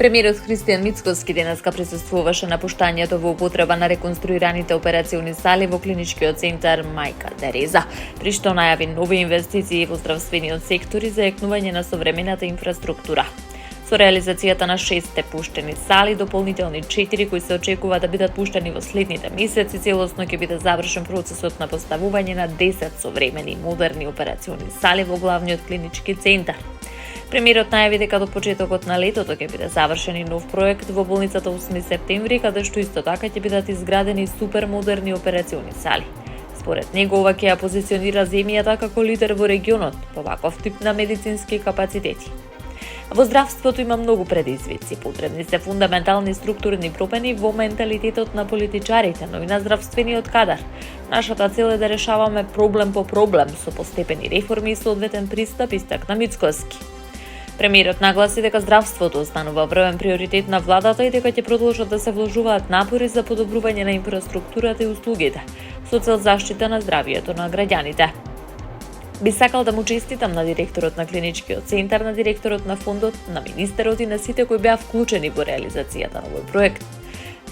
Премиерот Христијан Мицкоски денеска присуствуваше на пуштањето во употреба на реконструираните операциони сали во клиничкиот центар Мајка Тереза, при што најави нови инвестиции во здравствениот сектор и зајакнување на современата инфраструктура. Со реализацијата на 6 пуштени сали, дополнителни 4 кои се очекува да бидат пуштени во следните месеци, целосно ќе биде завршен процесот на поставување на 10 современи и модерни операциони сали во главниот клинички центар. Премиерот најави дека до почетокот на летото ќе биде завршен и нов проект во болницата 8 септември, каде што исто така ќе бидат изградени супермодерни операциони сали. Според него, ова ќе ја позиционира земјата како лидер во регионот по ваков тип на медицински капацитети. Во здравството има многу предизвици, потребни се фундаментални структурни промени во менталитетот на политичарите, но и на здравствениот кадар. Нашата цел е да решаваме проблем по проблем со постепени реформи и соодветен пристап, истакна Мицкоски. Премиерот нагласи дека здравството останува врвен приоритет на владата и дека ќе продолжат да се вложуваат напори за подобрување на инфраструктурата и услугите, со цел заштита на здравието на граѓаните. Би сакал да му честитам на директорот на клиничкиот центар, на директорот на фондот, на министерот и на сите кои беа вклучени во реализацијата на овој проект.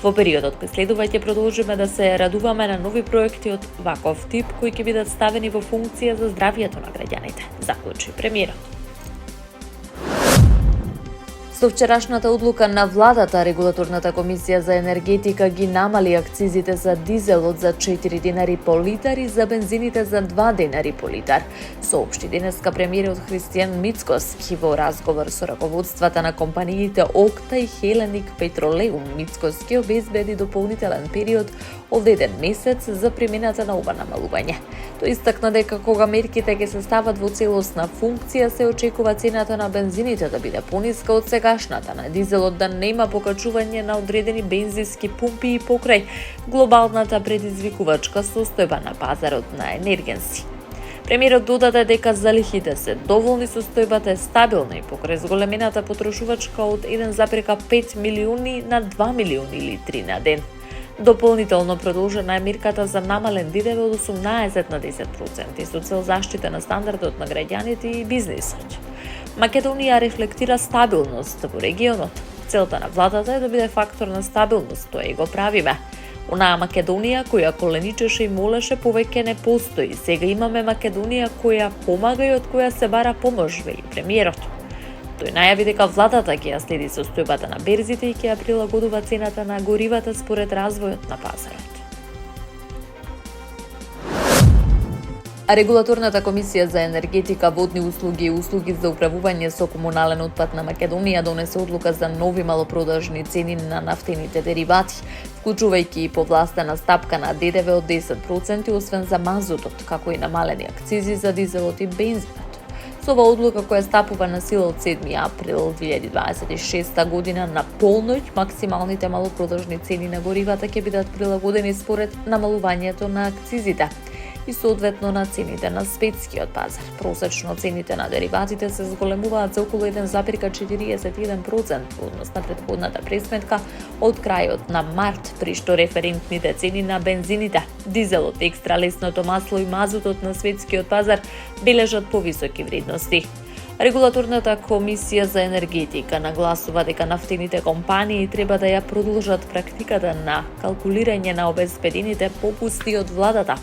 Во периодот кој следува ќе продолжиме да се радуваме на нови проекти од ваков тип кои ќе бидат ставени во функција за здравието на граѓаните, заклучи премиерот. Со вчерашната одлука на владата, Регулаторната комисија за енергетика ги намали акцизите за дизелот за 4 денари по литар и за бензините за 2 денари по литар, соопшти денеска премиерот Христијан Мицкоски во разговор со раководствата на компаниите Окта и Хеленик Петролеум. Мицкоски обезбеди дополнителен период од 1 месец за примената на ова намалување. Тој истакна дека кога мерките ќе се стават во целосна функција, се очекува цената на бензините да биде пониска од сегашната, на дизелот да нема покачување на одредени бензински пумпи и покрај глобалната предизвикувачка состојба на пазарот на енергенси. Премиерот додаде дека залихите се доволни, состојбата е стабилна и покрај зголемената потрошувачка од 1,5 милиони на 2 милиони литри на ден. Дополнително продолжена е мерката за намален ДДВ од 18 на 10% со цел заштита на стандардот на граѓаните и бизнисот. Македонија рефлектира стабилност во регионот. Целта на владата е да биде фактор на стабилност, тоа и го правиме. Онаа Македонија која коленичеше и молеше повеќе не постои. Сега имаме Македонија која помага и од која се бара помош, вели премиерот. Тој најави дека владата ќе ја следи состојбата на берзите и ќе ја прилагодува цената на горивата според развојот на пазарот. Регулаторната комисија за енергетика, водни услуги и услуги за управување со комунален отпад на Македонија донесе одлука за нови малопродажни цени на нафтените деривати, вклучувајќи и повластена стапка на ДДВ од 10%, освен за мазутот, како и намалени акцизи за дизелот и бензинот. Со ова одлука која стапува на сила од 7 април 2026 година на полноќ, максималните малопродажни цени на горивата ќе бидат прилагодени според намалувањето на акцизите и соодветно на цените на светскиот пазар. Просечно цените на дериватите се зголемуваат за околу 1,41% во однос на претходната пресметка од крајот на март, при што референтните цени на бензините, дизелот, екстра лесното масло и мазутот на светскиот пазар бележат повисоки вредности. Регулаторната комисија за енергетика нагласува дека нафтените компании треба да ја продолжат практиката на калкулирање на обезбедените попусти од владата,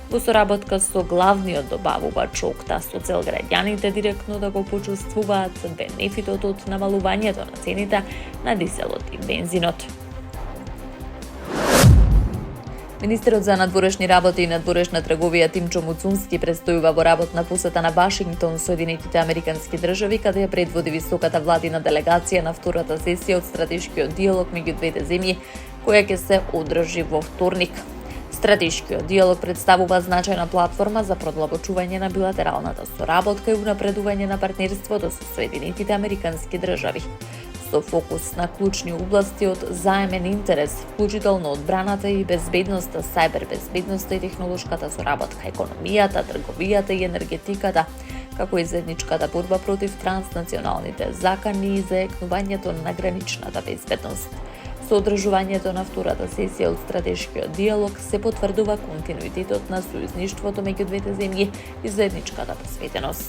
во соработка со главниот добавувач Окта, со цел граѓаните директно да го почувствуваат бенефитот од намалувањето на цените на дизелот и бензинот. Министерот за надворешни работи и надворешна трговија Тимчо Муцунски престојува во работна посета на Вашингтон, Соединетите Американски држави, каде ја предводи високата владина делегација на втората сесија од стратешкиот диалог меѓу двете земји, која ќе се одржи во вторник. Стратешкиот диалог представува значајна платформа за продлабочување на билатералната соработка и унапредување на партнерството со Соединетите Американски држави, со фокус на клучни области од заемен интерес, вклучително одбраната и безбедноста, сајбербезбедноста и технолошката соработка, економијата, трговијата и енергетиката, како и заедничката борба против транснационалните закани и заекнувањето на граничната безбедност. Со одржувањето на втората сесија од стратешкиот диалог се потврдува континуитетот на сојузништвото меѓу двете земји и заедничката посветеност.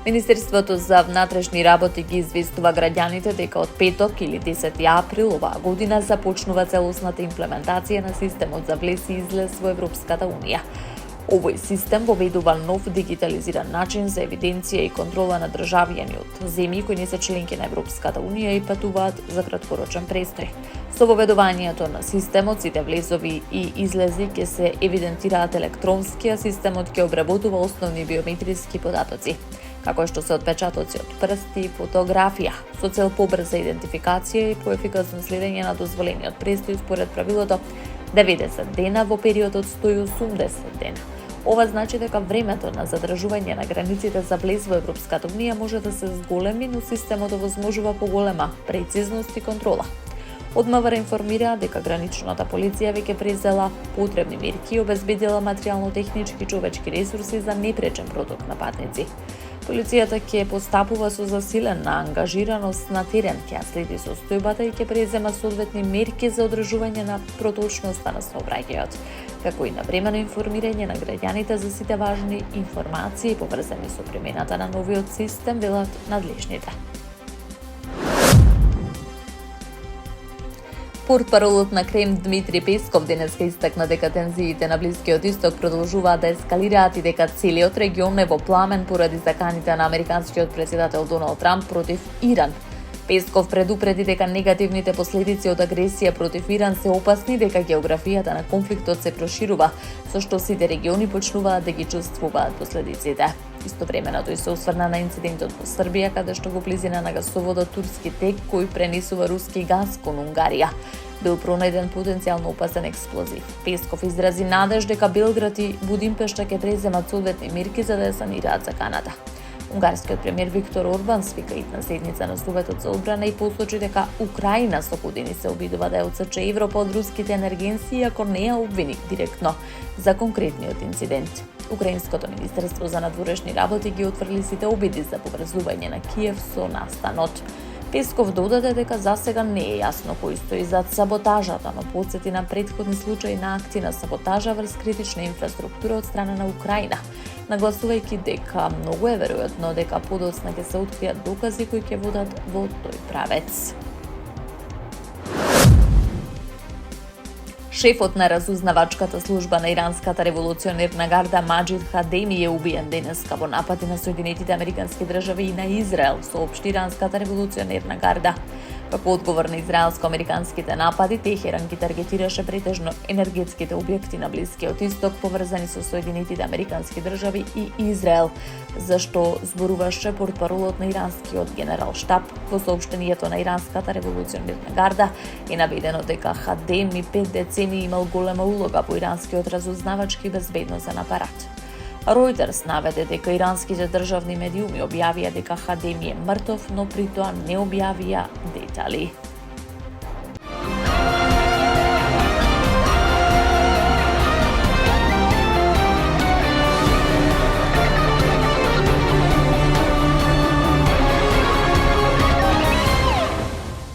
Министерството за внатрешни работи ги известува граѓаните дека од петок или 10 април оваа година започнува целосната имплементација на системот за влез и излез во Европската унија. Овој систем воведува нов дигитализиран начин за евиденција и контрола на државјани од земји кои не се членки на Европската унија и патуваат за краткорочен престој. Со воведувањето на системот, сите влезови и излези ќе се евидентираат електронски, а системот ќе обработува основни биометриски податоци, како што се отпечатоци од прсти и фотографија, со цел побрза идентификација и поефикасно следење на дозволениот престој според правилото 90 дена во период од 180 дена. Ова значи дека времето на задржување на границите за влез во Европската унија може да се зголеми, но системот овозможува поголема прецизност и контрола. Од МВР информира дека граничната полиција веќе презела потребни мерки и обезбедила материјално-технички човечки ресурси за непречен проток на патници. Полицијата ќе постапува со засилена ангажираност на терен, ќе следи состојбата и ќе презема соодветни мерки за одржување на проточноста на сообраќајот, како и навремено информирање на граѓаните за сите важни информации поврзани со примената на новиот систем, велат надлежните. Портпаролот на Крем Дмитри Песков денеска истакна дека тензиите на Блискиот Исток продолжуваат да ескалираат и дека целиот регион е во пламен поради заканите на американскиот претседател Доналд Трамп против Иран. Песков предупреди дека негативните последици од агресија против Иран се опасни, дека географијата на конфликтот се проширува, со што сите региони почнуваат да ги чувствуваат последиците. Истовремено тој се осврна на инцидентот во Србија, каде што во близина на гасоводот Турски тек, кој пренесува руски газ кон Унгарија, бил пронајден потенцијално опасен експлозив. Песков изрази надеж дека Белград и Будимпешта ќе преземат соодветни мерки за да ја санираат заканата. Унгарскиот премиер Виктор Орбан свика идна седница на Советот за одбрана и посочи дека Украина со години се обидува да ја отсече Европа од руските енергенси, иако не ја обвини директно за конкретниот инцидент. Украинското министерство за надворешни работи ги отфрли сите обиди за поврзување на Киев со настанот. Песков додаде дека засега не е јасно кој стои зад саботажата, но потсети на претходни случаи на акти на саботажа врз критична инфраструктура од страна на Украина, нагласувајќи дека многу е веројатно дека подоцна ќе се откријат докази кои ќе водат во тој правец. Шефот на разузнавачката служба на иранската револуционерна гарда Маџид Хадеми е убиен денеска во напади на Соединетите Американски држави и на Израел, соопшти иранската револуционерна гарда. Како одговор на израелско-американските напади, Техеран ги таргетираше претежно енергетските објекти на Блискиот Исток поврзани со Соединетите Американски држави и Израел, за што зборуваше портпаролот на иранскиот генерал штаб. Во соопштението на иранската револуционерна гарда е наведено дека Хадеми 5 децении имал голема улога во иранскиот разузнавачки безбедносен апарат. Ројтерс наведе дека иранските државни медиуми објавија дека Хадеми е мртов, но при тоа не објавија детали.